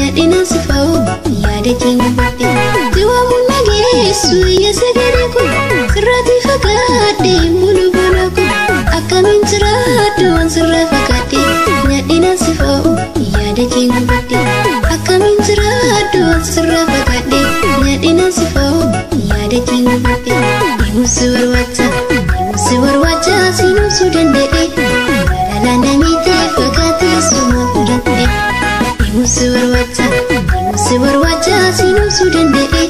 nadhina sifa'u yaada keenya batte jiwaamu nageessu yeessa gadi kun sirraati fagaadhe bulu bona kun akkamiin jiraadhu waan sirra fagaadhe nadhina sifa'u yaada keenya batte akkamiin jiraadhu waan sirra fagaadhe nadhina sifa'u yaada keenya batte imusi warwaacha sinumsuu danda'e balaa namiitee fagaatee suma fudhadhe imusi warwaacha sinumsuu danda'e